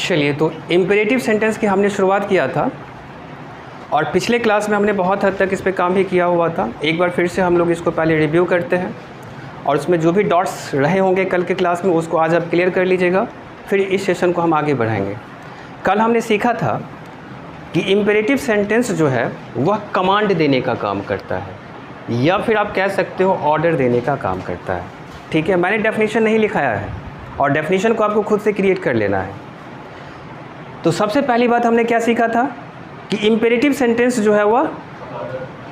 चलिए, तो imperative sentence की हमने शुरुआत किया था और पिछले क्लास में हमने बहुत हद तक इस पे काम भी किया हुआ था। एक बार फिर से हम लोग इसको पहले रिव्यू करते हैं और उसमें जो भी डॉट्स रहे होंगे कल के क्लास में उसको आज आप क्लियर कर लीजिएगा, फिर इस सेशन को हम आगे बढ़ाएंगे। कल हमने सीखा था कि इम्पेरेटिव सेंटेंस जो है वह कमांड देने का काम करता है या फिर आप कह सकते हो ऑर्डर देने का काम करता है। ठीक है, मैंने डेफिनेशन नहीं लिखाया है और डेफिनेशन को आपको खुद से क्रिएट कर लेना है। तो सबसे पहली बात हमने क्या सीखा था कि इम्पेरेटिव सेंटेंस जो है वह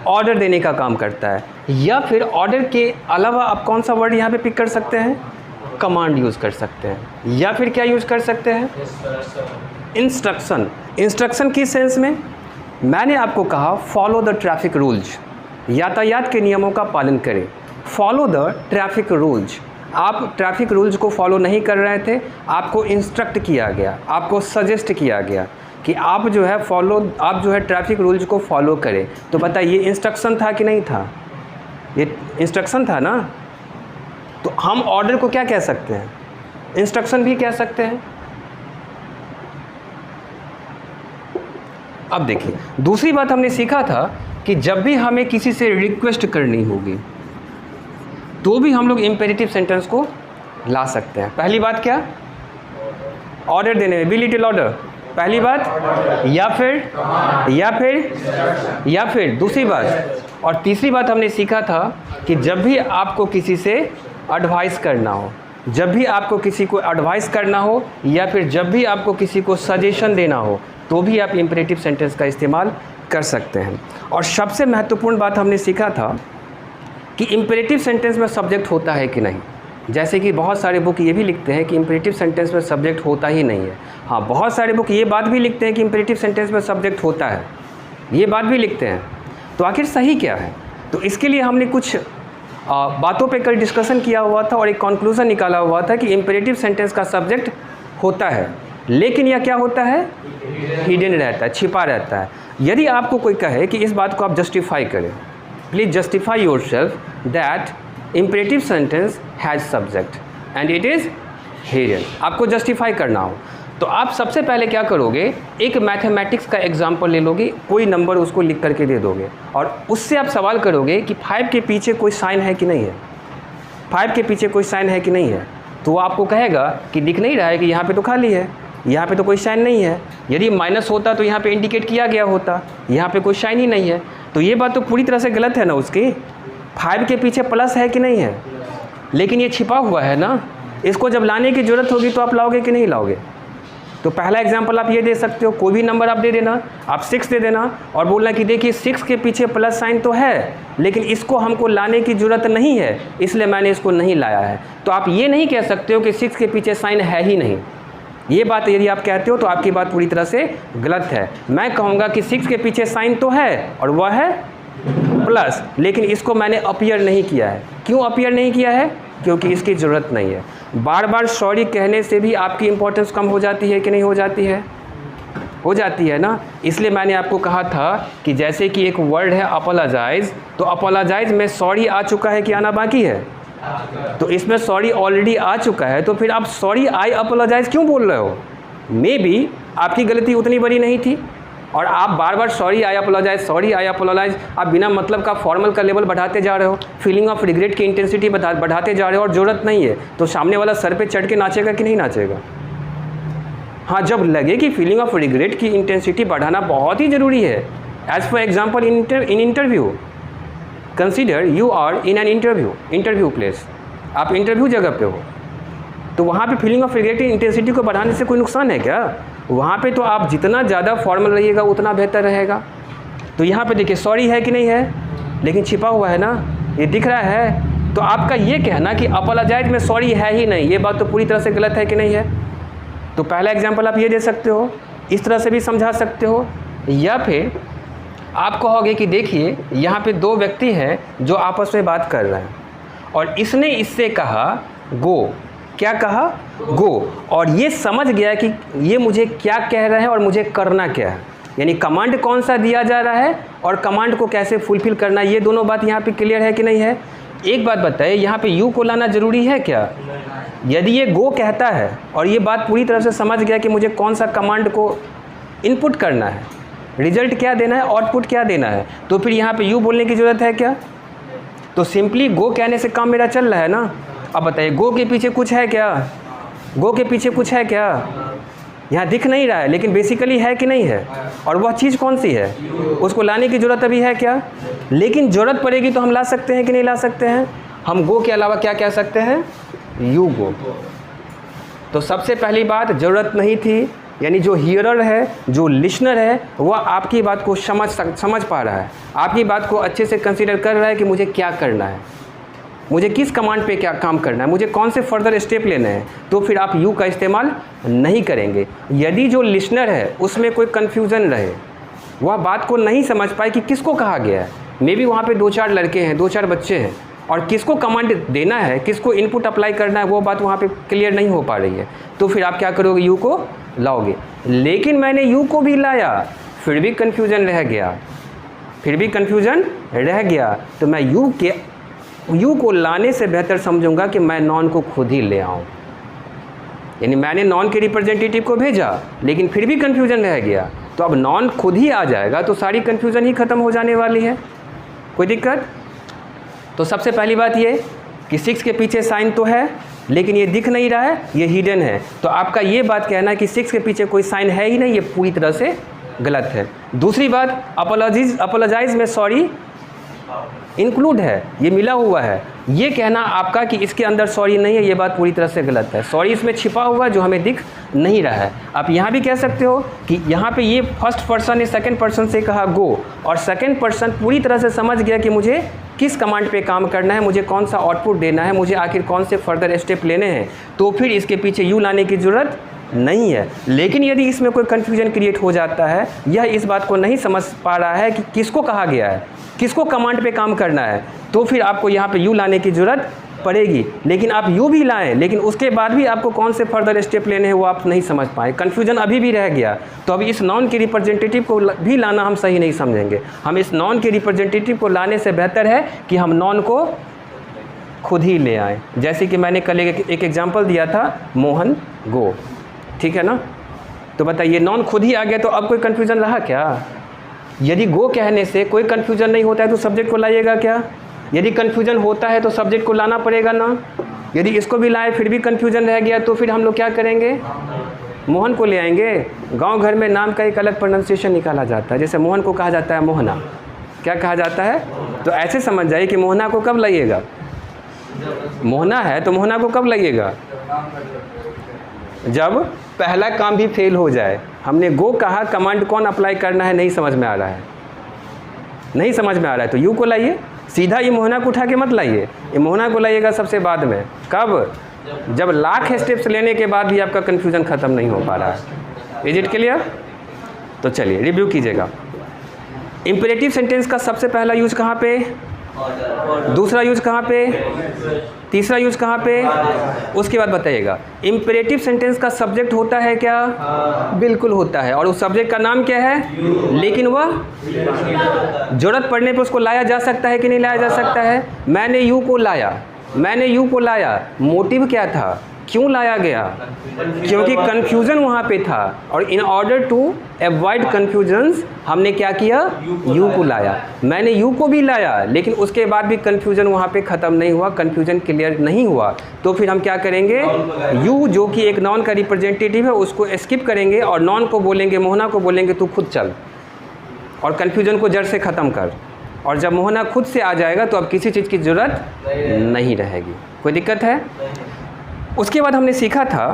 ऑर्डर देने का काम करता है, या फिर ऑर्डर के अलावा आप कौन सा वर्ड यहाँ पे पिक कर सकते हैं? कमांड यूज़ कर सकते हैं, या फिर क्या यूज़ कर सकते हैं? इंस्ट्रक्शन। इंस्ट्रक्शन किस सेंस में? मैंने आपको कहा फॉलो द ट्रैफिक रूल्स, यातायात के नियमों का पालन करें। फॉलो द ट्रैफिक रूल्स, आप ट्रैफिक रूल्स को फॉलो नहीं कर रहे थे, आपको इंस्ट्रक्ट किया गया, आपको सजेस्ट किया गया कि आप जो है ट्रैफिक रूल्स को फॉलो करें। तो बताइए ये इंस्ट्रक्शन था कि नहीं था? ये इंस्ट्रक्शन था ना। तो हम ऑर्डर को क्या कह सकते हैं? इंस्ट्रक्शन भी कह सकते हैं। अब देखिए, दूसरी बात हमने सीखा था कि जब भी हमें किसी से रिक्वेस्ट करनी होगी तो भी हम लोग इम्पेरेटिव सेंटेंस को ला सकते हैं। पहली बात क्या? ऑर्डर देने में, बी लिटिल ऑर्डर, पहली बात, या फिर दूसरी बात। और तीसरी बात हमने सीखा था कि जब भी आपको किसी से एडवाइस करना हो, जब भी आपको किसी को एडवाइस करना हो या फिर जब भी आपको किसी को सजेशन देना हो तो भी आप इम्पेरेटिव सेंटेंस का इस्तेमाल कर सकते हैं। और सबसे महत्वपूर्ण बात हमने सीखा था कि इम्पेरेटिव सेंटेंस में सब्जेक्ट होता है कि नहीं। जैसे कि बहुत सारे बुक ये भी लिखते हैं कि इम्पेरेटिव सेंटेंस में सब्जेक्ट होता ही नहीं है। हाँ, बहुत सारे बुक ये बात भी लिखते हैं कि इम्पेरेटिव सेंटेंस में सब्जेक्ट होता है, ये बात भी लिखते हैं। तो आखिर सही क्या है? तो इसके लिए हमने कुछ बातों पे कल डिस्कशन किया हुआ था और एक कंक्लूजन निकाला हुआ था कि इम्पेरेटिव सेंटेंस का सब्जेक्ट होता है, लेकिन यह क्या होता है? हिडन रहता है, छिपा रहता है। यदि आपको कोई कहे कि इस बात को आप जस्टिफाई करें, please justify yourself that imperative sentence has subject and it is hidden. आपको जस्टिफाई करना हो तो आप सबसे पहले क्या करोगे? एक मैथमेटिक्स का एग्जाम्पल ले लोगे, कोई नंबर उसको लिख करके दे दोगे और उससे आप सवाल करोगे कि 5 के पीछे कोई साइन है कि नहीं है, 5 के पीछे कोई साइन है कि नहीं है। तो वो आपको कहेगा कि दिख नहीं रहा है कि यहाँ पे तो खाली है, यहाँ पे तो कोई साइन नहीं है। यदि माइनस होता तो यहाँ पे इंडिकेट किया गया होता, यहाँ पे कोई साइन ही नहीं है। तो ये बात तो पूरी तरह से गलत है ना उसकी। 5 के पीछे प्लस है कि नहीं है, लेकिन ये छिपा हुआ है ना। इसको जब लाने की ज़रूरत होगी तो आप लाओगे कि नहीं लाओगे? तो पहला एग्जाम्पल आप ये दे सकते हो, कोई भी नंबर आप दे देना, आप 6 दे देना और बोलना कि देखिए 6 के पीछे प्लस साइन तो है, लेकिन इसको हमको लाने की ज़रूरत नहीं है, इसलिए मैंने इसको नहीं लाया है। तो आप ये नहीं कह सकते हो कि 6 के पीछे साइन है ही नहीं। ये बात यदि आप कहते हो तो आपकी बात पूरी तरह से गलत है। मैं कहूँगा कि 6 के पीछे साइन तो है और वह है प्लस, लेकिन इसको मैंने अपीयर नहीं किया है। क्यों अपीयर नहीं किया है? क्योंकि इसकी ज़रूरत नहीं है। बार बार सॉरी कहने से भी आपकी इंपॉर्टेंस कम हो जाती है कि नहीं हो जाती है? हो जाती है ना। इसलिए मैंने आपको कहा था कि जैसे कि एक वर्ड है अपोलोजाइज, तो अपोलोजाइज में सॉरी आ चुका है कि आना बाकी है? तो इसमें सॉरी ऑलरेडी आ चुका है, तो फिर आप सॉरी आई अपोलोजाइज क्यों बोल रहे हो? मे बी आपकी गलती उतनी बड़ी नहीं थी और आप बार बार सॉरी आई अपोलोजाइज, आप बिना मतलब का फॉर्मल का लेवल बढ़ाते जा रहे हो, फीलिंग ऑफ रिग्रेट की इंटेंसिटी बढ़ाते जा रहे हो और ज़रूरत नहीं है। तो सामने वाला सर पे चढ़ के नाचेगा कि नहीं नाचेगा? हाँ, जब लगे कि फीलिंग ऑफ रिग्रेट की इंटेंसिटी बढ़ाना बहुत ही ज़रूरी है। As for example in interview, consider you are in an interview place, आप इंटरव्यू जगह पे हो, तो वहाँ पे फीलिंग ऑफ रिग्रेट की इंटेंसिटी को बढ़ाने से कोई नुकसान है क्या? वहाँ पे तो आप जितना ज़्यादा फॉर्मल रहिएगा उतना बेहतर रहेगा। तो यहाँ पे देखिए सॉरी है कि नहीं है, लेकिन छिपा हुआ है ना, ये दिख रहा है। तो आपका ये कहना कि अपोलोजाइज में सॉरी है ही नहीं, ये बात तो पूरी तरह से गलत है कि नहीं है? तो पहला एग्जाम्पल आप ये दे सकते हो, इस तरह से भी समझा सकते हो। या फिर आप कहोगे कि देखिए यहाँ पे 2 व्यक्ति हैं जो आपस में बात कर रहे हैं और इसने इससे कहा गो, क्या कहा? गो, और ये समझ गया कि ये मुझे क्या कह रहे हैं और मुझे करना क्या है। यानी कमांड कौन सा दिया जा रहा है और कमांड को कैसे फुलफिल करना है, ये दोनों बात यहाँ पे क्लियर है कि नहीं है? एक बात बताइए, यहाँ पे यू को लाना ज़रूरी है क्या? यदि ये गो कहता है और ये बात पूरी तरह से समझ गया कि मुझे कौन सा कमांड को इनपुट करना है, रिजल्ट क्या देना है, आउटपुट क्या देना है, तो फिर यहाँ पे यू बोलने की ज़रूरत है क्या? तो सिंपली गो कहने से काम मेरा चल रहा है ना। अब बताइए, गो के पीछे कुछ है क्या? गो के पीछे कुछ है क्या? यहाँ दिख नहीं रहा है, लेकिन बेसिकली है कि नहीं है? और वह चीज़ कौन सी है? उसको लाने की ज़रूरत अभी है क्या? लेकिन ज़रूरत पड़ेगी तो हम ला सकते हैं कि नहीं ला सकते हैं? हम गो के अलावा क्या कह सकते हैं? You go. तो सबसे पहली बात, ज़रूरत नहीं थी, यानी जो हियरर है, जो लिसनर है, वह आपकी बात को समझ पा रहा है, आपकी बात को अच्छे से कंसीडर कर रहा है कि मुझे क्या करना है, मुझे किस कमांड पे क्या काम करना है, मुझे कौन से फर्दर स्टेप लेने हैं, तो फिर आप यू का इस्तेमाल नहीं करेंगे। यदि जो लिसनर है उसमें कोई कन्फ्यूज़न रहे, वह बात को नहीं समझ पाए कि किसको कहा गया है, मे बी वहाँ पे 2-4 लड़के हैं, 2-4 बच्चे हैं, और किसको कमांड देना है, किसको इनपुट अप्लाई करना है, वो बात वहाँ पे क्लियर नहीं हो पा रही है, तो फिर आप क्या करोगे? यू को लाओगे। लेकिन मैंने यू को भी लाया, फिर भी कन्फ्यूज़न रह गया, तो मैं यू को लाने से बेहतर समझूंगा कि मैं नॉन को खुद ही ले आऊँ। यानी मैंने नॉन के रिप्रेजेंटेटिव को भेजा, लेकिन फिर भी कन्फ्यूज़न रह गया, तो अब नॉन खुद ही आ जाएगा, तो सारी कन्फ्यूज़न ही ख़त्म हो जाने वाली है। कोई दिक्कत? तो सबसे पहली बात ये कि 6 के पीछे साइन तो है, लेकिन ये दिख नहीं रहा है, ये हिडन है। तो आपका ये बात कहना है कि 6 के पीछे कोई साइन है ही नहीं, ये पूरी तरह से गलत है। दूसरी बात, अपोलोजाइज में सॉरी इंक्लूड है, ये मिला हुआ है। ये कहना आपका कि इसके अंदर सॉरी नहीं है, ये बात पूरी तरह से गलत है। सॉरी इसमें छिपा हुआ जो हमें दिख नहीं रहा है। आप यहाँ भी कह सकते हो कि यहाँ पे ये फर्स्ट पर्सन ने सेकंड पर्सन से कहा गो, और सेकंड पर्सन पूरी तरह से समझ गया कि मुझे किस कमांड पे काम करना है, मुझे कौन सा आउटपुट देना है, मुझे आखिर कौन से फर्दर स्टेप लेने हैं, तो फिर इसके पीछे यू लाने की ज़रूरत नहीं है। लेकिन यदि इसमें कोई कन्फ्यूजन क्रिएट हो जाता है, यह इस बात को नहीं समझ पा रहा है कि किसको कहा गया है, किसको कमांड पे काम करना है, तो फिर आपको यहाँ पे यू लाने की ज़रूरत पड़ेगी। लेकिन आप यू भी लाएं, लेकिन उसके बाद भी आपको कौन से फर्दर स्टेप लेने हैं वो आप नहीं समझ पाए, कन्फ्यूजन अभी भी रह गया। तो अब इस नॉन के रिप्रेजेंटेटिव को भी लाना हम सही नहीं समझेंगे। हम इस नॉन के रिप्रेजेंटेटिव को लाने से बेहतर है कि हम नॉन को खुद ही ले आएँ। जैसे कि मैंने कल एक एग्जाम्पल दिया था, मोहन गो, ठीक है ना। तो बताइए, नॉन खुद ही आ गया, तो अब कोई कन्फ्यूज़न रहा क्या? यदि गो कहने से कोई कन्फ्यूज़न नहीं होता है तो सब्जेक्ट को लाइएगा क्या? यदि कन्फ्यूज़न होता है तो सब्जेक्ट को लाना पड़ेगा ना। यदि इसको भी लाए फिर भी कन्फ्यूज़न रह गया, तो फिर हम लोग क्या करेंगे? मोहन को ले आएंगे। गांव घर में नाम का एक अलग प्रोनाउंसिएशन निकाला जाता है, जैसे मोहन को कहा जाता है मोहना, क्या कहा जाता है? तो ऐसे समझ जाइए कि मोहना को कब लाइएगा? मोहना है तो मोहना को कब लाइएगा? जब पहला काम भी फेल हो जाए। हमने गो कहा, कमांड कौन अप्लाई करना है नहीं समझ में आ रहा है, नहीं समझ में आ रहा है, तो यू को लाइए। सीधा ये मोहना को उठा के मत लाइए, ये मोहना को लाइएगा सबसे बाद में। कब? जब लाख स्टेप्स लेने के बाद भी आपका कन्फ्यूज़न ख़त्म नहीं हो पा रहा है। Is it clear? तो चलिए रिव्यू कीजिएगा। इम्पेरेटिव सेंटेंस का सबसे पहला यूज कहाँ पे, दूसरा यूज कहाँ पे, तीसरा यूज कहाँ पे, उसके बाद बताइएगा। इम्पेरेटिव सेंटेंस का सब्जेक्ट होता है क्या? बिल्कुल होता है। और उस सब्जेक्ट का नाम क्या है? लेकिन वह जरूरत पड़ने पे उसको लाया जा सकता है कि नहीं लाया जा सकता है? मैंने यू को लाया, मैंने यू को लाया, मोटिव क्या था, क्यों लाया गया? क्योंकि कन्फ्यूज़न वहाँ पे था, और in order to avoid confusions हमने क्या किया? यू को लाया। मैंने यू को भी लाया, लेकिन उसके बाद भी कन्फ्यूज़न वहाँ पे ख़त्म नहीं हुआ, कन्फ्यूज़न क्लियर नहीं हुआ, तो फिर हम क्या करेंगे? यू जो कि एक नॉन का रिप्रेजेंटेटिव है उसको स्किप करेंगे, और नॉन को बोलेंगे, मोहना को बोलेंगे तू खुद चल और कन्फ्यूज़न को जड़ से ख़त्म कर। और जब मोहना खुद से आ जाएगा तो अब किसी चीज़ की ज़रूरत नहीं रहेगी। कोई दिक्कत है? उसके बाद हमने सीखा था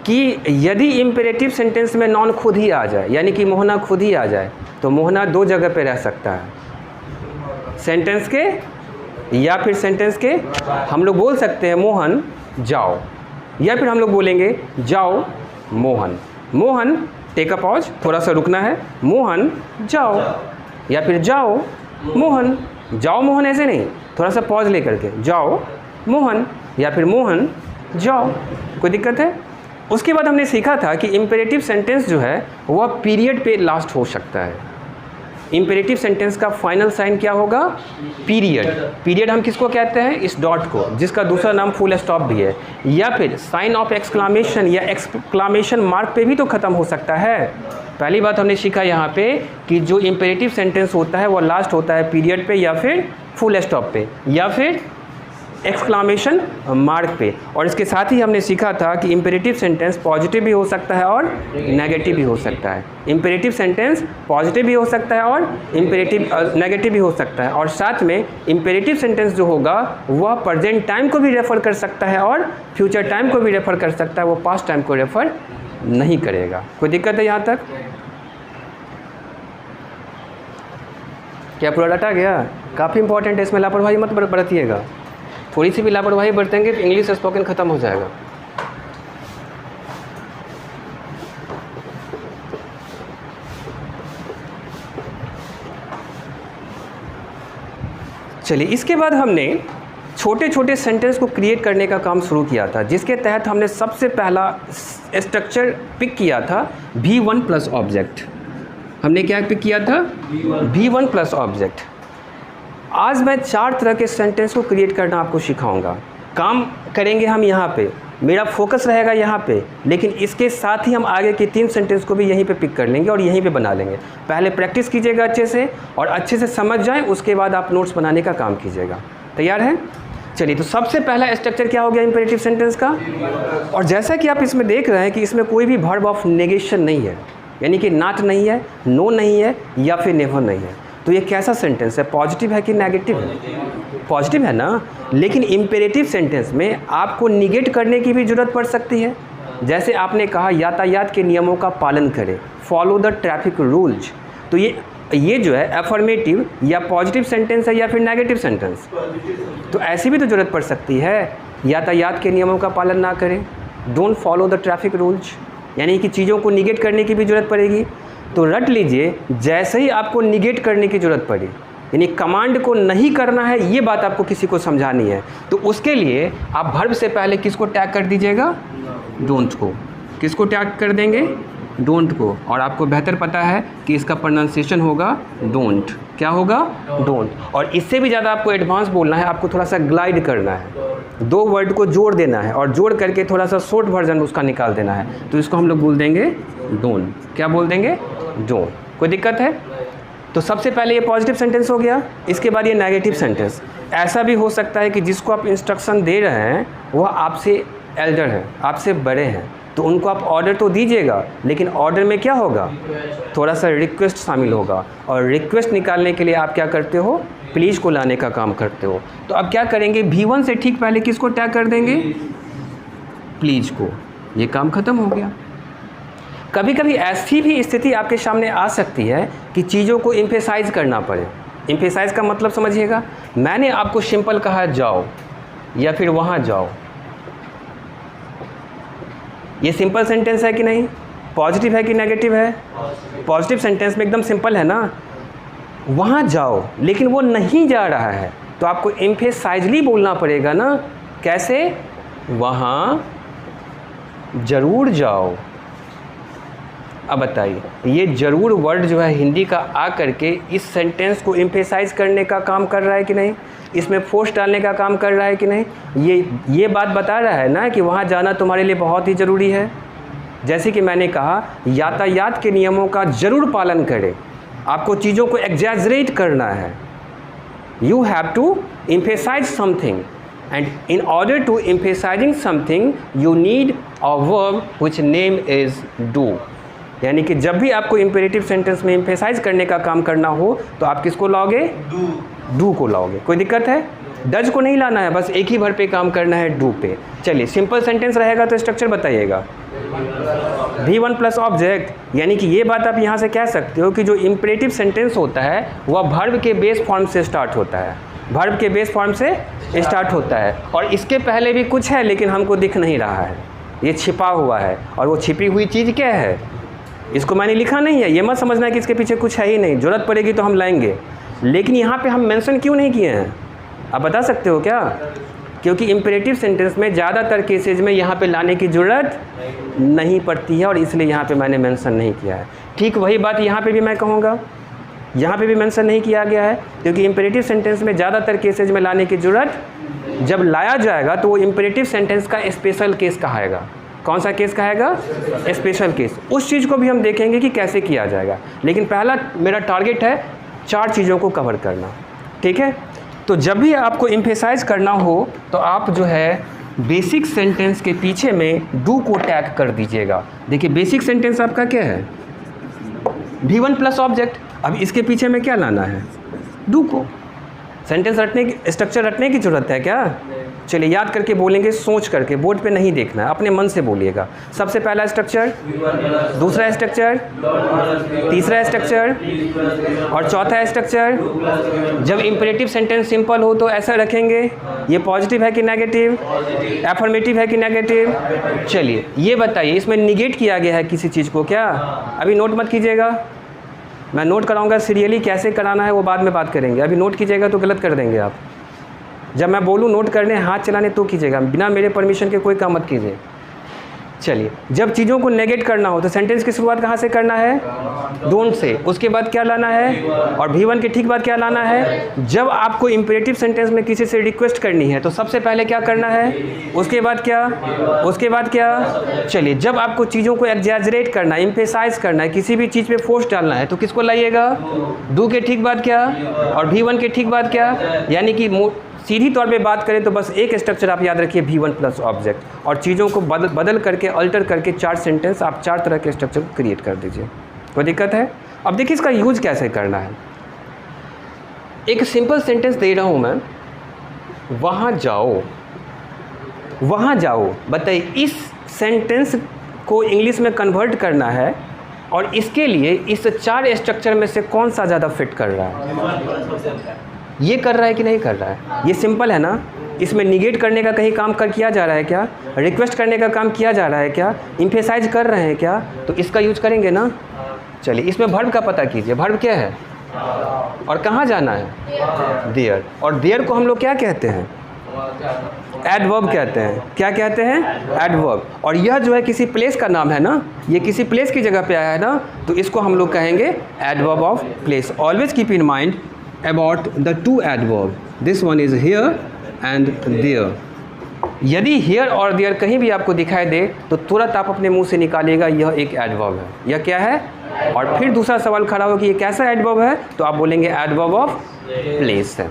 कि यदि इम्पेरेटिव सेंटेंस में नॉन खुद ही आ जाए, यानी कि मोहना खुद ही आ जाए, तो मोहना 2 जगह पे रह सकता है, सेंटेंस के या फिर सेंटेंस के। हम लोग बोल सकते हैं मोहन जाओ, या फिर हम लोग बोलेंगे जाओ Mohan. Mohan, take a pause, थोड़ा सा रुकना है, मोहन जाओ, या फिर जाओ मोहन। जाओ मोहन ऐसे नहीं, थोड़ा सा पॉज लेकर के, जाओ मोहन, या फिर मोहन जाओ। कोई दिक्कत है? उसके बाद हमने सीखा था कि इम्पेरेटिव सेंटेंस जो है वह पीरियड पे लास्ट हो सकता है। इम्पेरेटिव सेंटेंस का फाइनल साइन क्या होगा? पीरियड। पीरियड हम किसको कहते हैं? इस डॉट को, जिसका दूसरा नाम फुल स्टॉप भी है, या फिर साइन ऑफ एक्सक्लामेशन या एक्सक्लामेशन मार्क पे भी तो ख़त्म हो सकता है। पहली बात हमने सीखा यहाँ पे कि जो इम्पेरेटिव सेंटेंस होता है वो लास्ट होता है पीरियड पे, या फिर फुल स्टॉप पे, या फिर एक्सक्लामेशन मार्क पे। और इसके साथ ही हमने सीखा था कि इम्पेरेटिव सेंटेंस पॉजिटिव भी हो सकता है और नेगेटिव भी हो सकता है। इम्पेरेटिव सेंटेंस पॉजिटिव भी हो सकता है और नेगेटिव भी हो सकता है। और साथ में इम्पेरेटिव सेंटेंस जो होगा वह प्रेजेंट टाइम को भी रेफ़र कर सकता है और फ्यूचर टाइम को भी रेफ़र कर सकता है, वो पास्ट टाइम को रेफ़र नहीं करेगा। कोई दिक्कत है यहाँ तक? क्या पूरा रटा गया? काफ़ी इंपॉर्टेंट है, इसमें लापरवाही मत बरतिएगा। थोड़ी सी भी लापरवाही बरतेंगे तो इंग्लिश स्पोकन ख़त्म हो जाएगा। चलिए, इसके बाद हमने छोटे छोटे सेंटेंस को क्रिएट करने का काम शुरू किया था, जिसके तहत हमने सबसे पहला स्ट्रक्चर पिक किया था V1 प्लस ऑब्जेक्ट। हमने क्या पिक किया था? V1 plus object. आज मैं 4 तरह के सेंटेंस को क्रिएट करना आपको सिखाऊंगा। काम करेंगे हम यहाँ पे, मेरा फोकस रहेगा यहाँ पे, लेकिन इसके साथ ही हम आगे के 3 सेंटेंस को भी यहीं पे पिक कर लेंगे और यहीं पे बना लेंगे। पहले प्रैक्टिस कीजिएगा अच्छे से, और अच्छे से समझ जाएं, उसके बाद आप नोट्स बनाने का काम कीजिएगा। तैयार है? चलिए, तो सबसे पहला स्ट्रक्चर क्या हो गया इम्पेरेटिव सेंटेंस का? और जैसा कि आप इसमें देख रहे हैं कि इसमें कोई भी वर्ब ऑफ नेगेशन नहीं है, यानी कि नॉट नहीं है, नो नहीं है, या फिर नेवर नहीं है। तो ये कैसा सेंटेंस है? पॉजिटिव है कि नेगेटिव है? पॉजिटिव है ना। लेकिन इम्पेरेटिव सेंटेंस में आपको निगेट करने की भी ज़रूरत पड़ सकती है। जैसे आपने कहा यातायात के नियमों का पालन करें, फॉलो द ट्रैफिक रूल्स। तो ये जो है अफर्मेटिव या पॉजिटिव सेंटेंस है या फिर नेगेटिव सेंटेंस? तो ऐसी भी तो ज़रूरत पड़ सकती है, यातायात के नियमों का पालन ना करें, don't follow the traffic rules, यानी कि चीज़ों को निगेट करने की भी ज़रूरत पड़ेगी। तो रट लीजिए, जैसे ही आपको निगेट करने की ज़रूरत पड़ी, यानी कमांड को नहीं करना है, ये बात आपको किसी को समझानी है, तो उसके लिए आप वर्ब से पहले किसको टैग कर दीजिएगा? डोंट को। किसको टैग कर देंगे? डोंट को। और आपको बेहतर पता है कि इसका प्रोनाउंसिएशन होगा डोंट। क्या होगा? डोंट। और इससे भी ज़्यादा आपको एडवांस बोलना है, आपको थोड़ा सा ग्लाइड करना है, 2 वर्ड को जोड़ देना है और जोड़ करके थोड़ा सा शॉर्ट वर्जन उसका निकाल देना है। तो इसको हम लोग बोल देंगे डोंट। क्या बोल देंगे? डोंट। कोई दिक्कत है? तो सबसे पहले ये पॉजिटिव सेंटेंस हो गया। इसके बाद ये नेगेटिव सेंटेंस। ऐसा भी हो सकता है कि जिसको आप इंस्ट्रक्शन दे रहे हैं वह आपसे एल्डर है, आपसे बड़े हैं, तो उनको आप ऑर्डर तो दीजिएगा, लेकिन ऑर्डर में क्या होगा? थोड़ा सा रिक्वेस्ट शामिल होगा। और रिक्वेस्ट निकालने के लिए आप क्या करते हो? प्लीज़ को लाने का काम करते हो। तो अब क्या करेंगे? V1 से ठीक पहले किसको टैग कर देंगे? प्लीज़ को। ये काम ख़त्म हो गया। कभी कभी ऐसी भी स्थिति आपके सामने आ सकती है कि चीज़ों को एम्फेसाइज करना पड़े। एम्फेसाइज का मतलब समझिएगा, मैंने आपको सिंपल कहा जाओ या फिर वहाँ जाओ, ये सिंपल सेंटेंस है कि नहीं? पॉजिटिव है कि नेगेटिव है? पॉजिटिव सेंटेंस में एकदम सिंपल है ना, वहाँ जाओ, लेकिन वो नहीं जा रहा है, तो आपको एम्फेसाइजली बोलना पड़ेगा ना। कैसे? वहाँ ज़रूर जाओ। अब बताइए, ये ज़रूर वर्ड जो है हिंदी का आ करके इस सेंटेंस को एम्फेसाइज करने का काम कर रहा है कि नहीं? इसमें फोर्स डालने का काम कर रहा है कि नहीं? ये बात बता रहा है ना कि वहाँ जाना तुम्हारे लिए बहुत ही ज़रूरी है। जैसे कि मैंने कहा, यातायात के नियमों का ज़रूर पालन करें। आपको चीज़ों को एग्जैजरेट करना है। You have to emphasise something, and in order to emphasizing something you need a verb which name is do। यानी कि जब भी आपको इम्पेरेटिव सेंटेंस में एम्फेसाइज करने का काम करना हो तो आप किसको लाओगे? डू को लाओगे। कोई दिक्कत है? डज को नहीं लाना है, बस एक ही वर्ब पे काम करना है, डू पे। चलिए, सिंपल सेंटेंस रहेगा तो स्ट्रक्चर बताइएगा। V1 प्लस ऑब्जेक्ट, यानी कि ये बात आप यहाँ से कह सकते हो कि जो इम्पेरेटिव सेंटेंस होता है वह वर्ब के बेस फॉर्म से स्टार्ट होता है। वर्ब के बेस फॉर्म से स्टार्ट होता है, और इसके पहले भी कुछ है लेकिन हमको दिख नहीं रहा है, ये छिपा हुआ है। और वो छिपी हुई चीज़ क्या है? इसको मैंने लिखा नहीं है, ये मत समझना कि इसके पीछे कुछ है ही नहीं, ज़रूरत पड़ेगी तो हम लाएंगे। लेकिन यहाँ पे हम मेंशन क्यों नहीं किए हैं, आप बता सकते हो क्या? क्योंकि इम्पेरेटिव सेंटेंस में ज़्यादातर केसेज में यहाँ पे लाने की ज़रूरत नहीं पड़ती है, और इसलिए यहाँ पे मैंने मेंशन नहीं किया है। ठीक वही बात यहाँ पे भी मैं कहूँगा। यहाँ पे भी मेंशन नहीं किया गया है, क्योंकि इम्पेरेटिव सेंटेंस में ज़्यादातर केसेज में लाने की ज़रूरत, जब लाया जाएगा तो वो इम्पेरेटिव सेंटेंस का स्पेशल केस कहाएगा। कौन सा केस कहाएगा? Special case. उस चीज़ को भी हम देखेंगे कि कैसे किया जाएगा, लेकिन पहला मेरा टारगेट है 4 चीज़ों को कवर करना, ठीक है। तो जब भी आपको एम्फेसाइज करना हो तो आप जो है बेसिक सेंटेंस के पीछे में डू को टैग कर दीजिएगा। देखिए बेसिक सेंटेंस आपका क्या है? V1 plus object. अब इसके पीछे में क्या लाना है? डू को। सेंटेंस रटने की, स्ट्रक्चर रटने की जरूरत है क्या? चलिए याद करके बोलेंगे, सोच करके, बोर्ड पे नहीं देखना है, अपने मन से बोलिएगा। सबसे पहला स्ट्रक्चर, दूसरा स्ट्रक्चर, तीसरा स्ट्रक्चर और चौथा स्ट्रक्चर। जब इम्परेटिव सेंटेंस सिंपल हो तो ऐसा रखेंगे, ये पॉजिटिव है कि नेगेटिव, एफर्मेटिव है कि नेगेटिव। चलिए ये बताइए, इसमें निगेट किया गया है किसी चीज़ को क्या? अभी नोट मत कीजिएगा, मैं नोट कराऊंगा सीरियली, कैसे कराना है वो बाद में बात करेंगे। अभी नोट कीजिएगा तो गलत कर देंगे आप। जब मैं बोलूँ नोट करने, हाथ चलाने तो कीजिएगा, बिना मेरे परमिशन के कोई काम मत कीजिए। चलिए, जब चीज़ों को नेगेट करना हो तो सेंटेंस की शुरुआत कहाँ से करना है? Don't say. उसके बाद क्या लाना है? और V1 के ठीक बाद क्या लाना है? जब आपको इम्पेरेटिव सेंटेंस में किसी से रिक्वेस्ट करनी है तो सबसे पहले क्या करना है? उसके बाद क्या? उसके बाद क्या? चलिए, जब आपको चीज़ों को एग्जैजरेट करना है, एम्फेसाइज करना है, किसी भी चीज़ पे फोर्स डालना है तो किसको लाइएगा? डू के ठीक बाद क्या और V1 के ठीक बाद क्या? यानी कि सीधी तौर पे बात करें तो बस एक स्ट्रक्चर आप याद रखिए, V1 प्लस ऑब्जेक्ट, और चीज़ों को बदल करके, अल्टर करके 4 सेंटेंस, आप 4 तरह के स्ट्रक्चर को क्रिएट कर दीजिए। कोई दिक्कत है? अब देखिए इसका यूज कैसे करना है। एक सिंपल सेंटेंस दे रहा हूँ मैं, वहाँ जाओ, वहाँ जाओ। बताइए इस सेंटेंस को इंग्लिश में कन्वर्ट करना है और इसके लिए इस 4 स्ट्रक्चर में से कौन सा ज़्यादा फिट कर रहा है? ये कर रहा है कि नहीं कर रहा है? ये सिंपल है ना। इसमें निगेट करने का कहीं काम किया जा रहा है क्या? रिक्वेस्ट करने का काम किया जा रहा है क्या? इम्फेसाइज कर रहे हैं क्या? तो इसका यूज करेंगे ना। चलिए, इसमें वर्ब का पता कीजिए। वर्ब क्या है और कहाँ जाना है? देयर। और देयर को हम लोग क्या कहते हैं? एडवर्ब कहते हैं। क्या कहते हैं? एडवर्ब। और यह जो है किसी प्लेस का नाम है ना, ये किसी प्लेस की जगह पे आया है ना, तो इसको हम लोग कहेंगे adverb of place. Always keep in mind about the 2 adverb, this one is here and there। यदि here और there कहीं भी आपको दिखाई दे तो तुरंत आप अपने मुंह से निकालिएगा यह एक एडवर्ब है। यह क्या है? और फिर दूसरा सवाल खड़ा हो कि ये कैसा एडवर्ब है, तो आप बोलेंगे एडवर्ब ऑफ प्लेस है।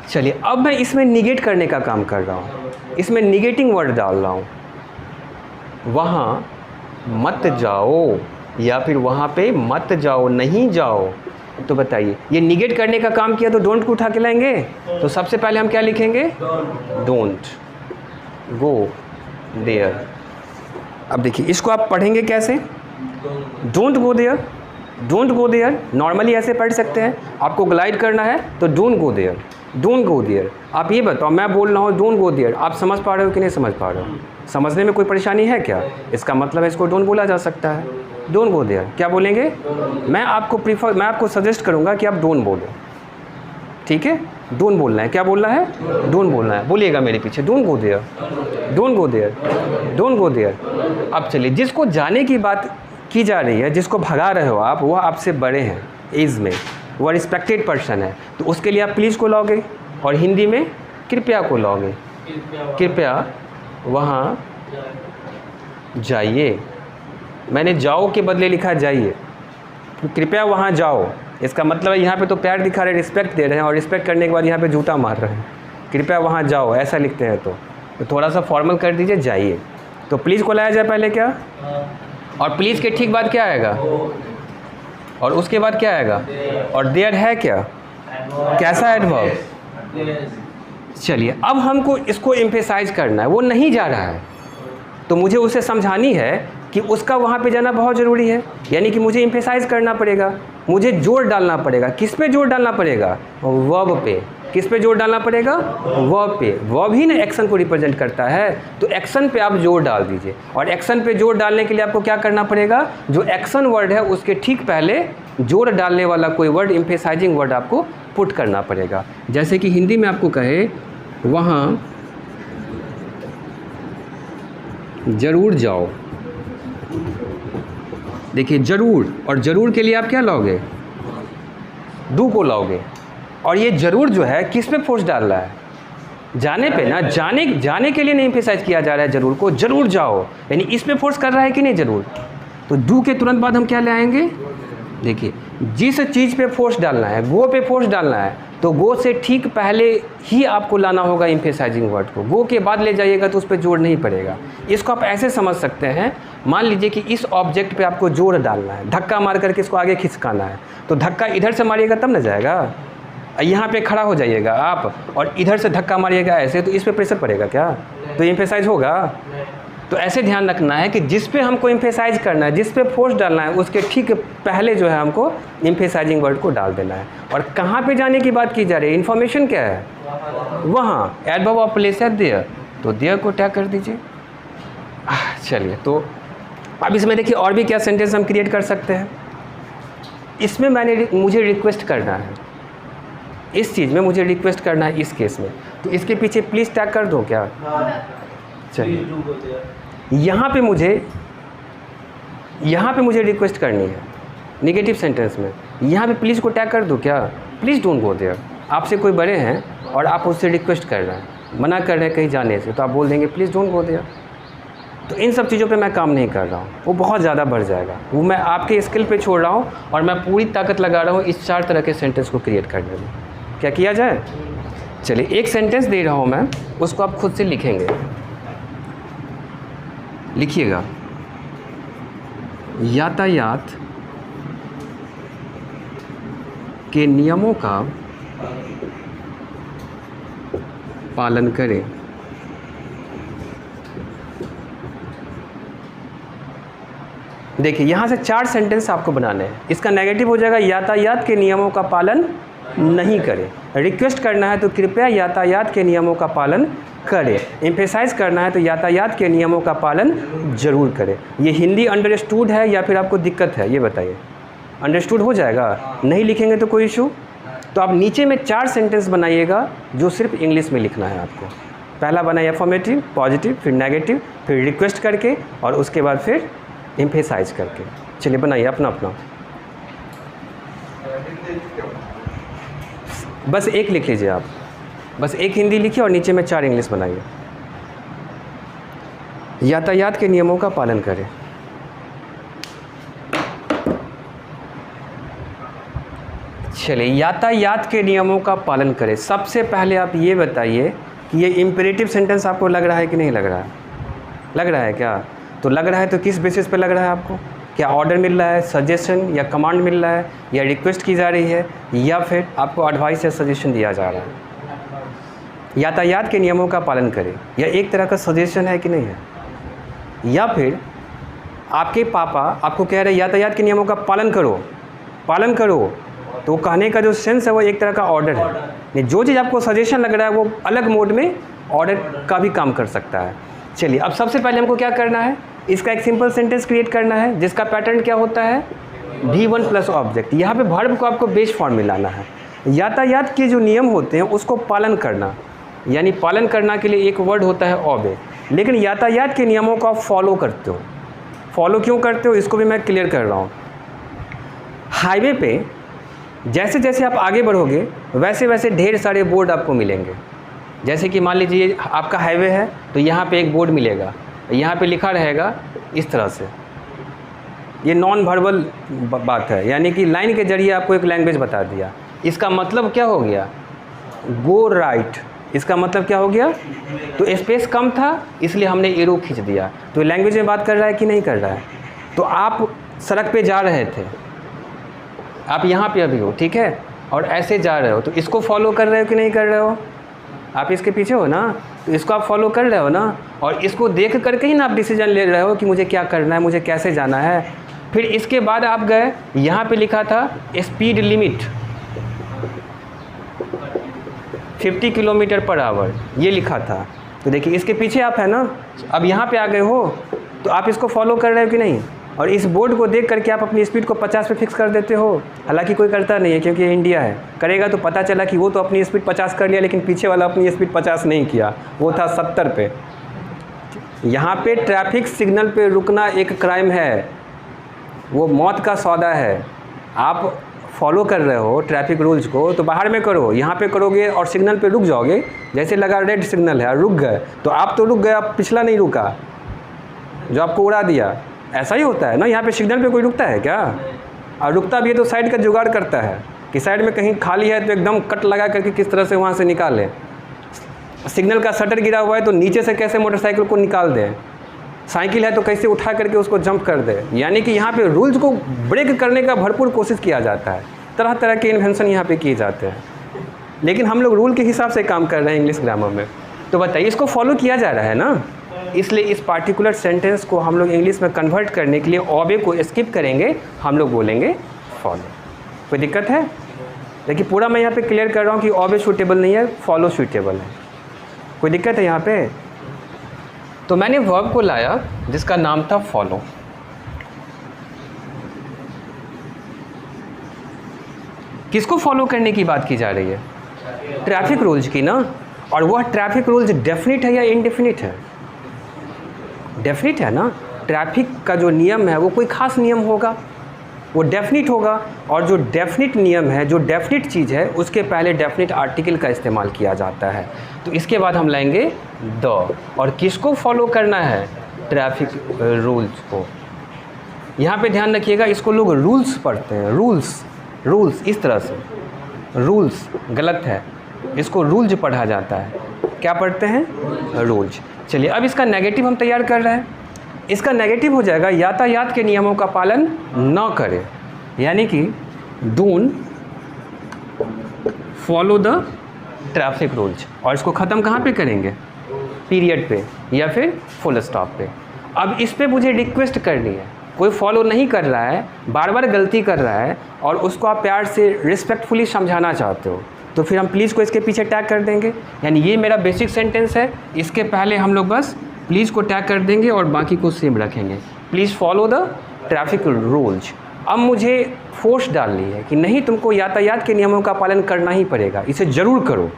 चलिए, अब मैं इसमें निगेट करने का काम कर रहा हूँ, इसमें निगेटिंग वर्ड डाल रहा हूँ। वहाँ मत जाओ या फिर वहाँ पे मत जाओ, नहीं जाओ। तो बताइए, ये निगेट करने का काम किया तो डोंट को उठा के लाएंगे, तो सबसे पहले हम क्या लिखेंगे? Don't go there. अब देखिए इसको आप पढ़ेंगे कैसे? Don't go there, don't go there normally ऐसे पढ़ सकते हैं। आपको ग्लाइड करना है तो don't go there, don't go there. आप ये बताओ, मैं बोल रहा हूँ डोंट गो देयर, आप समझ पा रहे हो कि नहीं समझ पा रहे हो? समझने में कोई परेशानी है क्या? इसका मतलब है इसको डोंट बोला जा सकता है। डोंट गो देयर क्या बोलेंगे? मैं आपको सजेस्ट करूंगा कि आप डोंट बोलो, ठीक है? डोंट बोलना है। क्या बोलना है? डोंट बोलना है। बोलिएगा मेरे पीछे, don't go there, don't go there, don't go there. अब चलिए, जिसको जाने की बात की जा रही है, जिसको भगा रहे हो आप, वो आपसे बड़े हैं एज में, वो रिस्पेक्टेड पर्सन है, तो उसके लिए आप प्लीज़ को लाओगे और हिंदी में कृपया को लाओगे। कृपया वहाँ जाइए। मैंने जाओ के बदले लिखा जाइए। कृपया वहाँ जाओ, इसका मतलब है यहाँ पे तो प्यार दिखा रहे हैं, रिस्पेक्ट दे रहे हैं, और रिस्पेक्ट करने के बाद यहाँ पे जूता मार रहे हैं। कृपया वहाँ जाओ ऐसा लिखते हैं तो थोड़ा सा फॉर्मल कर दीजिए, जाइए। तो प्लीज़ को लाया जाए पहले क्या, और प्लीज़ के ठीक बाद क्या आएगा, और उसके बाद क्या आएगा, और देयर है क्या, कैसा एडवर्ब। चलिए, अब हमको इसको एम्फेसाइज करना है। वो नहीं जा रहा है तो मुझे उसे समझानी है कि उसका वहाँ पे जाना बहुत ज़रूरी है, यानी कि मुझे एम्फेसाइज करना पड़ेगा, मुझे जोर डालना पड़ेगा। किस पे जोर डालना पड़ेगा? वर्ब पे। किस पे जोर डालना पड़ेगा? वर्ब पे। वर्ब ही ना एक्शन को रिप्रेजेंट करता है, तो एक्शन पे आप जोर डाल दीजिए। और एक्शन पे जोर डालने के लिए आपको क्या करना पड़ेगा? जो एक्शन वर्ड है उसके ठीक पहले जोर डालने वाला कोई वर्ड, एम्फेसाइजिंग वर्ड आपको पुट करना पड़ेगा। जैसे कि हिंदी में आपको कहे वहाँ ज़रूर जाओ। देखिए ज़रूर, और ज़रूर के लिए आप क्या लाओगे? डू को लाओगे। और ये ज़रूर जो है किस पे फोर्स डाल रहा है, जाने पे ना, जाने के लिए नहीं एम्फेसाइज किया जा रहा है ज़रूर को, ज़रूर जाओ, यानी इस पे फोर्स कर रहा है कि नहीं ज़रूर। तो डू के तुरंत बाद हम क्या ले आएंगे, देखिए जिस चीज़ पे फोर्स डालना है, गो पे फोर्स डालना है, तो गो से ठीक पहले ही आपको लाना होगा एम्फेसाइजिंग वर्ड को। गो के बाद ले जाइएगा तो उस पर जोर नहीं पड़ेगा। इसको आप ऐसे समझ सकते हैं, मान लीजिए कि इस ऑब्जेक्ट पे आपको जोर डालना है, धक्का मार करके इसको आगे खिसकाना है, तो धक्का इधर से मारिएगा तब ना जाएगा। यहाँ पे खड़ा हो जाइएगा आप और इधर से धक्का मारिएगा ऐसे, तो इस पे प्रेशर पड़ेगा क्या, तो एम्फेसाइज होगा। तो ऐसे ध्यान रखना है कि जिस पे हमको एम्फेसाइज करना है, जिस पे फोर्स डालना है, उसके ठीक पहले जो है हमको एम्फेसाइजिंग वर्ड को डाल देना है। और कहाँ पे जाने की बात की जा रही है, इन्फॉर्मेशन क्या है, वहाँ एडवर्ब ऑफ प्लेस है देयर, तो देयर को टैग कर दीजिए। चलिए, तो अब इसमें देखिए और भी क्या सेंटेंस हम क्रिएट कर सकते हैं। इसमें मुझे रिक्वेस्ट करना है, इस चीज़ में मुझे रिक्वेस्ट करना है इस केस में, तो इसके पीछे प्लीज़ टैग कर दो क्या। चलिए, यहाँ पे मुझे रिक्वेस्ट करनी है नेगेटिव सेंटेंस में, यहाँ पे प्लीज़ को टैग कर दो क्या, प्लीज़ डोंट गो देयर। आपसे कोई बड़े हैं और आप उससे रिक्वेस्ट कर रहे हैं, मना कर रहे हैं कहीं जाने से, तो आप बोल देंगे प्लीज़ डोंट गो देयर। तो इन सब चीज़ों पे मैं काम नहीं कर रहा हूँ, वो बहुत ज़्यादा बढ़ जाएगा, वो मैं आपके स्किल पे छोड़ रहा हूँ और मैं पूरी ताकत लगा रहा हूँ इस 4 तरह के सेंटेंस को क्रिएट करने में। क्या किया जाए, चलिए एक सेंटेंस दे रहा हूँ मैं, उसको आप खुद से लिखेंगे। लिखिएगा, यातायात के नियमों का पालन करें। देखिए यहाँ से 4 सेंटेंस आपको बनाने हैं। इसका नेगेटिव हो जाएगा यातायात के नियमों का पालन नहीं करें। रिक्वेस्ट करना है तो कृपया यातायात के नियमों का पालन करें। एम्फेसाइज करना है तो यातायात के नियमों का पालन ज़रूर करें। ये हिंदी अंडरस्टूड है या फिर आपको दिक्कत है, ये बताइए। अंडरस्टूड हो जाएगा, नहीं लिखेंगे तो कोई इशू। तो आप नीचे में 4 सेंटेंस बनाइएगा जो सिर्फ इंग्लिश में लिखना है आपको। पहला बनाइए अफर्मेटिव, पॉजिटिव, फिर नेगेटिव, फिर रिक्वेस्ट करके और उसके बाद फिर एम्फेसाइज करके। चलिए बनाइए अपना अपना। बस एक लिख लीजिए आप, बस एक हिंदी लिखिए और नीचे में 4 इंग्लिश बनाइए। यातायात के नियमों का पालन करें। चलिए, यातायात के नियमों का पालन करें। सबसे पहले आप ये बताइए कि ये इम्पेरेटिव सेंटेंस आपको लग रहा है कि नहीं लग रहा है? लग रहा है क्या? तो लग रहा है तो किस बेसिस पे लग रहा है आपको? क्या ऑर्डर मिल रहा है, सजेशन या कमांड मिल रहा है, या रिक्वेस्ट की जा रही है, या फिर आपको एडवाइस या सजेशन दिया जा रहा है? यातायात के नियमों का पालन करें, या एक तरह का सजेशन है कि नहीं है? या फिर आपके पापा आपको कह रहे हैं यातायात के नियमों का पालन करो, पालन करो, तो कहने का जो सेंस है वो एक तरह का ऑर्डर है। नहीं, जो चीज़ आपको सजेशन लग रहा है वो अलग मोड में ऑर्डर का भी काम कर सकता है। चलिए, अब सबसे पहले हमको क्या करना है, इसका एक सिंपल सेंटेंस क्रिएट करना है जिसका पैटर्न क्या होता है, V1 प्लस ऑब्जेक्ट। यहाँ पे वर्ब को आपको बेस फॉर्म में लाना है। यातायात के जो नियम होते हैं उसको पालन करना, यानी पालन करना के लिए एक वर्ड होता है ओबे। लेकिन यातायात के नियमों को आप फॉलो करते हो। फॉलो क्यों करते हो इसको भी मैं क्लियर कर रहा हूँ। हाईवे पे जैसे जैसे आप आगे बढ़ोगे वैसे वैसे ढेर सारे बोर्ड आपको मिलेंगे। जैसे कि मान लीजिए आपका हाईवे है तो यहाँ पे एक बोर्ड मिलेगा, यहाँ पे लिखा रहेगा इस तरह से। ये नॉन वर्बल बात है, यानी कि लाइन के जरिए आपको एक लैंग्वेज बता दिया। इसका मतलब क्या हो गया, गो राइट। इसका मतलब क्या हो गया, तो स्पेस कम था इसलिए हमने एरो खींच दिया। तो लैंग्वेज में बात कर रहा है कि नहीं कर रहा है? तो आप सड़क पे जा रहे थे, आप यहाँ पे अभी हो, ठीक है, और ऐसे जा रहे हो, तो इसको फॉलो कर रहे हो कि नहीं कर रहे हो? आप इसके पीछे हो ना, तो इसको आप फॉलो कर रहे हो ना, और इसको देख करके ही ना आप डिसीजन ले रहे हो कि मुझे क्या करना है, मुझे कैसे जाना है। फिर इसके बाद आप गए, यहाँ पे लिखा था speed limit 50 kilometre per hour, ये लिखा था। तो देखिए इसके पीछे आप है ना, अब यहाँ पे आ गए हो तो आप इसको फॉलो कर रहे हो कि नहीं? और इस बोर्ड को देख करके आप अपनी स्पीड को 50 पे फिक्स कर देते हो। हालांकि कोई करता नहीं है क्योंकि ये इंडिया है। करेगा तो पता चला कि वो तो अपनी स्पीड 50 कर लिया लेकिन पीछे वाला अपनी स्पीड 50 नहीं किया, वो था 70 पे। यहाँ पे ट्रैफिक सिग्नल पे रुकना एक क्राइम है, वो मौत का सौदा है। आप फॉलो कर रहे हो ट्रैफिक रूल्स को तो बाहर में करो, यहाँ पे करोगे और सिग्नल पे रुक जाओगे, जैसे लगा रेड सिग्नल है रुक गए तो आप तो रुक गए, आप पिछला नहीं रुका जो आपको उड़ा दिया। ऐसा ही होता है ना, यहाँ पे सिग्नल पे कोई रुकता है क्या? और रुकता भी है तो साइड का जुगाड़ करता है कि साइड में कहीं खाली है तो एकदम कट लगा करके किस तरह से वहाँ से निकालें। सिग्नल का शटर गिरा हुआ है तो नीचे से कैसे मोटरसाइकिल को निकाल दें, साइकिल है तो कैसे उठा करके उसको जंप कर दे। यानी कि यहाँ पे रूल्स को ब्रेक करने का भरपूर कोशिश किया जाता है, तरह तरह के इन्वेंशन यहाँ पे किए जाते हैं, लेकिन हम लोग रूल के हिसाब से काम कर रहे हैं इंग्लिश ग्रामर में। तो बताइए इसको फॉलो किया जा रहा है ना, इसलिए इस पार्टिकुलर सेंटेंस को हम लोग इंग्लिश में कन्वर्ट करने के लिए ऑबे को स्किप करेंगे, हम लोग बोलेंगे फॉलो। कोई दिक्कत है? देखिए पूरा मैं यहाँ पे क्लियर कर रहा हूँ कि ऑबे सूटेबल नहीं है, फॉलो सूटेबल है। कोई दिक्कत है यहाँ पे? तो मैंने वर्ब को लाया जिसका नाम था फॉलो। किसको फॉलो करने की बात की जा रही है? ट्रैफिक रूल्स की ना। और वह ट्रैफिक रूल्स डेफिनिट है या इनडेफिनिट है? डेफिनिट है ना। ट्रैफिक का जो नियम है वो कोई ख़ास नियम होगा, वो डेफिनिट होगा। और जो डेफिनिट नियम है, जो डेफिनिट चीज़ है, उसके पहले डेफिनिट आर्टिकल का इस्तेमाल किया जाता है। तो इसके बाद हम लाएंगे द। और किसको फॉलो करना है? ट्रैफिक रूल्स को। यहाँ पे ध्यान रखिएगा, इसको लोग रूल्स पढ़ते हैं, रूल्स इस तरह से। रूल्स गलत है, इसको रूल्स पढ़ा जाता है। क्या पढ़ते हैं? रूल्स। चलिए अब इसका नेगेटिव हम तैयार कर रहे हैं। इसका नेगेटिव हो जाएगा यातायात के नियमों का पालन न करें, यानी कि don't follow the traffic rules. और इसको ख़त्म कहाँ पे करेंगे? पीरियड पे या फिर फुल स्टॉप पे। अब इस पे मुझे रिक्वेस्ट करनी है, कोई फॉलो नहीं कर रहा है, बार बार गलती कर रहा है और उसको आप प्यार से रिस्पेक्टफुली समझाना चाहते हो, तो फिर हम प्लीज़ को इसके पीछे टैग कर देंगे। यानी ये मेरा बेसिक सेंटेंस है, इसके पहले हम लोग बस प्लीज़ को टैग कर देंगे और बाकी को सेम रखेंगे। Please follow the traffic rules. अब मुझे फोर्स डालनी है कि नहीं, तुमको यातायात के नियमों का पालन करना ही पड़ेगा, इसे ज़रूर करो।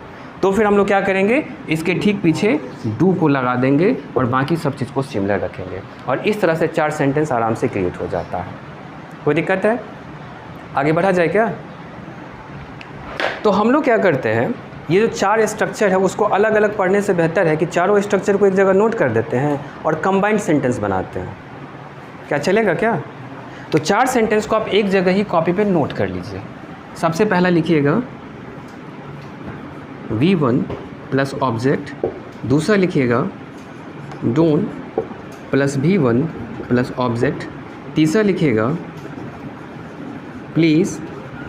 तो फिर हम लोग क्या करेंगे? इसके ठीक पीछे डू को लगा देंगे और बाकी सब चीज़ को सिमिलर रखेंगे। और इस तरह से 4 सेंटेंस आराम से क्रिएट हो जाता है। कोई दिक्कत है? आगे बढ़ा जाए क्या? तो हम लोग क्या करते हैं, ये जो 4 स्ट्रक्चर है उसको अलग अलग पढ़ने से बेहतर है कि चारों स्ट्रक्चर को एक जगह नोट कर देते हैं और कंबाइंड सेंटेंस बनाते हैं। क्या चलेगा क्या? तो 4 सेंटेंस को आप एक जगह ही कॉपी पे नोट कर लीजिए। सबसे पहला लिखिएगा V1 प्लस ऑब्जेक्ट, दूसरा लिखिएगा don't plus V1 plus object, तीसरा लिखिएगा please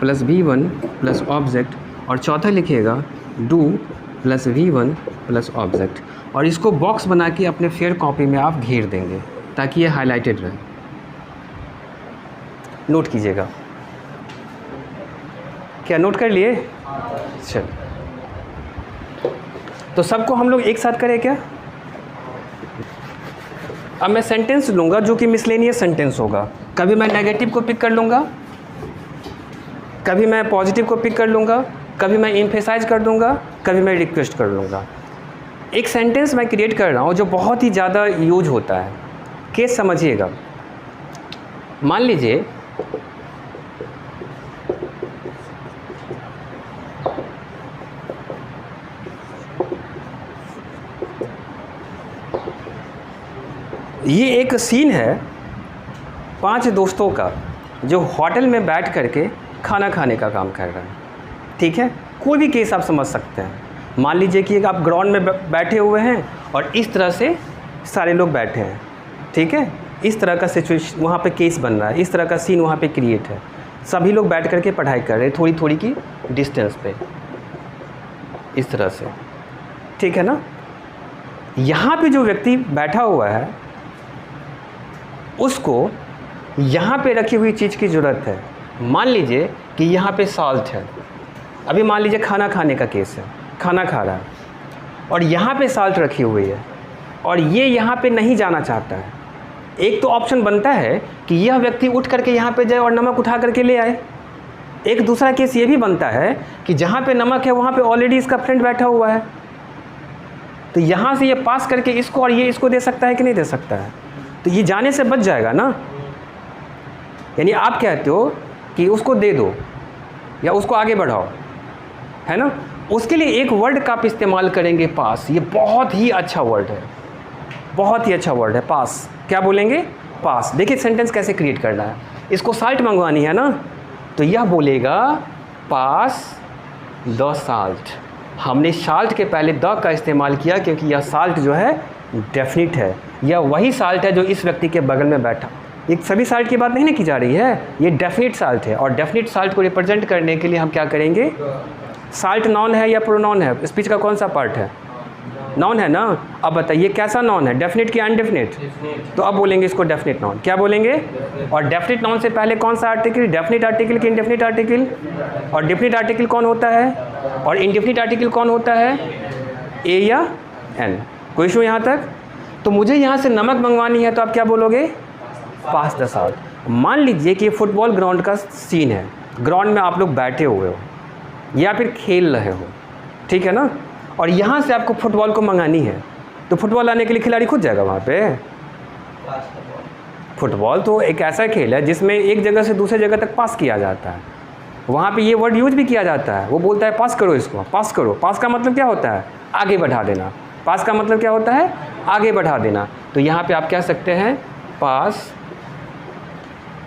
plus V1 plus object, और चौथा लिखिएगा do plus V1 plus object. और इसको बॉक्स बना के अपने फेयर कॉपी में आप घेर देंगे ताकि ये हाईलाइटेड रहे। नोट कीजिएगा। क्या नोट कर लिए? चल, तो सबको हम लोग एक साथ करें क्या? अब मैं सेंटेंस लूँगा जो कि मिसलेनियस सेंटेंस होगा। कभी मैं नेगेटिव को पिक कर लूँगा, कभी मैं पॉजिटिव को पिक कर लूँगा, कभी मैं एम्फेसाइज कर दूँगा, कभी मैं रिक्वेस्ट कर लूँगा। एक सेंटेंस मैं क्रिएट कर रहा हूँ जो बहुत ही ज़्यादा यूज होता है। केस समझिएगा। मान लीजिए ये एक सीन है 5 दोस्तों का जो होटल में बैठ करके खाना खाने का काम कर रहे हैं। ठीक है, कोई भी केस आप समझ सकते हैं। मान लीजिए कि आप ग्राउंड में बैठे हुए हैं और इस तरह से सारे लोग बैठे हैं। ठीक है, इस तरह का सिचुएशन वहाँ पे केस बन रहा है, इस तरह का सीन वहाँ पे क्रिएट है। सभी लोग बैठ करके पढ़ाई कर रहे हैं थोड़ी थोड़ी की डिस्टेंस पे, इस तरह से। ठीक है ना। यहाँ पे जो व्यक्ति बैठा हुआ है उसको यहाँ पे रखी हुई चीज़ की ज़रूरत है। मान लीजिए कि यहाँ पे सॉल्ट है। अभी मान लीजिए खाना खाने का केस है, खाना खा रहा है और यहाँ पे सॉल्ट रखी हुई है और ये यहाँ पे नहीं जाना चाहता है। एक तो ऑप्शन बनता है कि यह व्यक्ति उठ करके यहाँ पे जाए और नमक उठा करके ले आए। एक दूसरा केस ये भी बनता है कि जहाँ पे नमक है वहाँ पे ऑलरेडी इसका फ्रेंड बैठा हुआ है, तो यहाँ से ये पास करके इसको और ये इसको दे सकता है कि नहीं दे सकता है, तो ये जाने से बच जाएगा ना। यानी आप कहते हो कि उसको दे दो, या उसको आगे बढ़ाओ, है ना। उसके लिए एक वर्ड का आप इस्तेमाल करेंगे, पास। ये बहुत ही अच्छा वर्ड है, बहुत ही अच्छा वर्ड है, पास। क्या बोलेंगे? पास। देखिए सेंटेंस कैसे क्रिएट करना है। इसको साल्ट मंगवानी है ना, तो यह बोलेगा पास द साल्ट। हमने साल्ट के पहले द का इस्तेमाल किया क्योंकि यह साल्ट जो है डेफिनिट है। यह वही साल्ट है जो इस व्यक्ति के बगल में बैठा। ये सभी साल्ट की बात नहीं ना की जा रही है, ये डेफिनिट साल्ट है। और डेफिनिट साल्ट को रिप्रेजेंट करने के लिए हम क्या करेंगे? साल्ट नाउन है या प्रोनाउन है? स्पीच का कौन सा पार्ट है? नाउन है ना। अब बताइए कैसा नाउन है, डेफिनिट कि अनडेफिनिट? तो अब बोलेंगे इसको डेफिनिट नाउन। क्या बोलेंगे? और डेफिनिट नाउन से पहले कौन सा आर्टिकल? डेफिनिट आर्टिकल कि इनडेफिनिट आर्टिकल? और डेफिनिट आर्टिकल कौन होता है और इनडेफिनिट आर्टिकल कौन होता है? ए या एन? कोई इशू यहाँ तक? तो मुझे यहाँ से नमक मंगवानी है, तो आप क्या बोलोगे? पास द साल्ट। मान लीजिए कि ये फुटबॉल ग्राउंड का सीन है, ग्राउंड में आप लोग बैठे हुए हो या फिर खेल रहे हो, ठीक है ना, और यहाँ से आपको फुटबॉल को मंगानी है, तो फुटबॉल लाने के लिए खिलाड़ी खुद जाएगा वहाँ पे? फुटबॉल तो एक ऐसा खेल है जिसमें एक जगह से दूसरे जगह तक पास किया जाता है। वहाँ पे ये वर्ड यूज भी किया जाता है। वो बोलता है पास करो इसको, पास करो। पास का मतलब क्या होता है? आगे बढ़ा देना। पास का मतलब क्या होता है? आगे बढ़ा देना। तो यहाँ पे आप कह सकते हैं पास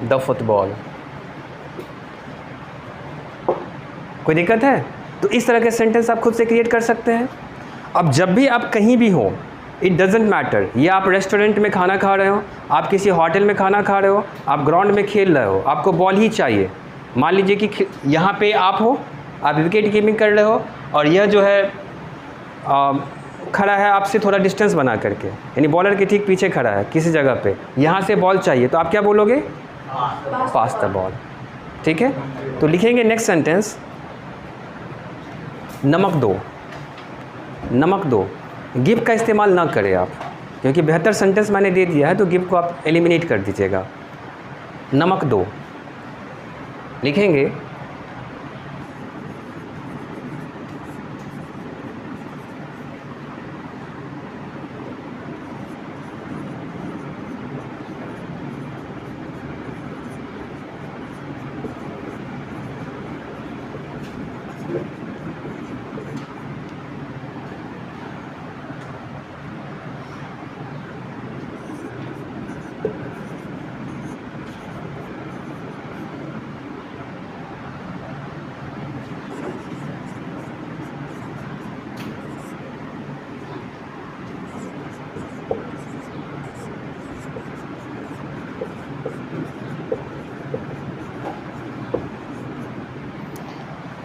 द फुटबॉल। कोई दिक्कत है? तो इस तरह के सेंटेंस आप खुद से क्रिएट कर सकते हैं। अब जब भी आप कहीं भी हो, इट डजेंट मैटर, ये आप रेस्टोरेंट में खाना खा रहे हो, आप किसी होटल में खाना खा रहे हो, आप ग्राउंड में खेल रहे हो, आपको बॉल ही चाहिए। मान लीजिए कि यहाँ पे आप हो, आप विकेट कीपिंग कर रहे हो और यह जो है खड़ा है आपसे थोड़ा डिस्टेंस बना करके, यानी बॉलर के ठीक पीछे खड़ा है किसी जगह पे, यहाँ से बॉल चाहिए, तो आप क्या बोलोगे? पास द बॉल। ठीक है, तो लिखेंगे नेक्स्ट सेंटेंस, नमक दो। नमक दो। गिव का इस्तेमाल ना करें आप, क्योंकि बेहतर सेंटेंस मैंने दे दिया है, तो गिव को आप एलिमिनेट कर दीजिएगा। नमक दो लिखेंगे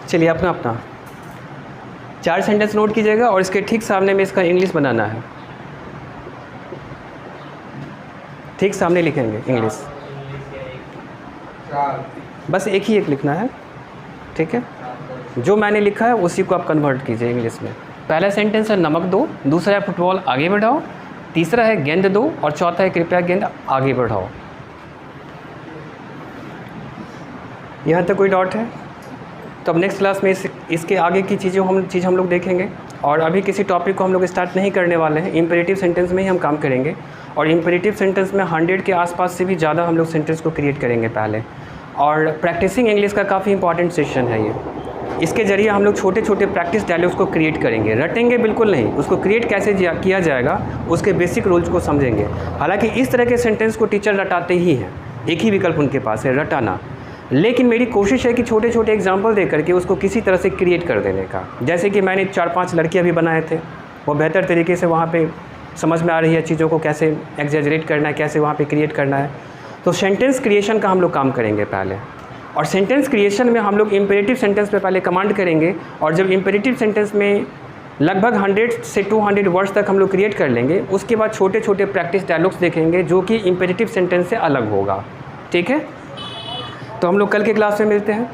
चलिए अपना अपना 4 सेंटेंस नोट कीजिएगा और इसके ठीक सामने में इसका इंग्लिश बनाना है। ठीक सामने लिखेंगे इंग्लिश, बस एक ही एक लिखना है। ठीक है, जो मैंने लिखा है उसी को आप कन्वर्ट कीजिए इंग्लिश में। पहला सेंटेंस है नमक दो, दूसरा है फुटबॉल आगे बढ़ाओ, तीसरा है गेंद दो और चौथा है कृपया गेंद आगे बढ़ाओ। यहाँ तक कोई डाउट है? तो अब नेक्स्ट क्लास में इसके आगे की चीज़ हम लोग देखेंगे। और अभी किसी टॉपिक को हम लोग स्टार्ट नहीं करने वाले हैं, इम्पेरेटिव सेंटेंस में ही हम काम करेंगे। और इम्पेरेटिव सेंटेंस में 100 के आसपास से भी ज़्यादा हम लोग सेंटेंस को क्रिएट करेंगे पहले। और प्रैक्टिसिंग इंग्लिश का काफ़ी इंपॉर्टेंट सेशन है ये। इसके ज़रिए हम लोग छोटे छोटे प्रैक्टिस डायलॉग्स को क्रिएट करेंगे। रटेंगे बिल्कुल नहीं, उसको क्रिएट कैसे किया जाएगा उसके बेसिक रूल्स को समझेंगे। हालाँकि इस तरह के सेंटेंस को टीचर रटाते ही हैं, एक ही विकल्प उनके पास है, रटाना। लेकिन मेरी कोशिश है कि छोटे छोटे एग्जाम्पल दे करके उसको किसी तरह से क्रिएट कर देने का। जैसे कि मैंने 4-5 लड़कियां भी बनाए थे, वो बेहतर तरीके से वहाँ पे समझ में आ रही है चीज़ों को कैसे एक्जेजरेट करना है, कैसे वहाँ पे क्रिएट करना है। तो सेंटेंस क्रिएशन का हम लोग काम करेंगे पहले। और सेंटेंस क्रिएशन में हम लोग इम्पेरेटिव सेंटेंस पे पहले कमांड करेंगे। और जब इम्पेरेटिव सेंटेंस में लगभग 100 से 200 वर्ड्स तक हम लोग क्रिएट कर लेंगे, उसके बाद छोटे छोटे प्रैक्टिस डायलॉग्स देखेंगे जो कि इम्पेरेटिव सेंटेंस से अलग होगा। ठीक है, तो हम लोग कल के क्लास में मिलते हैं।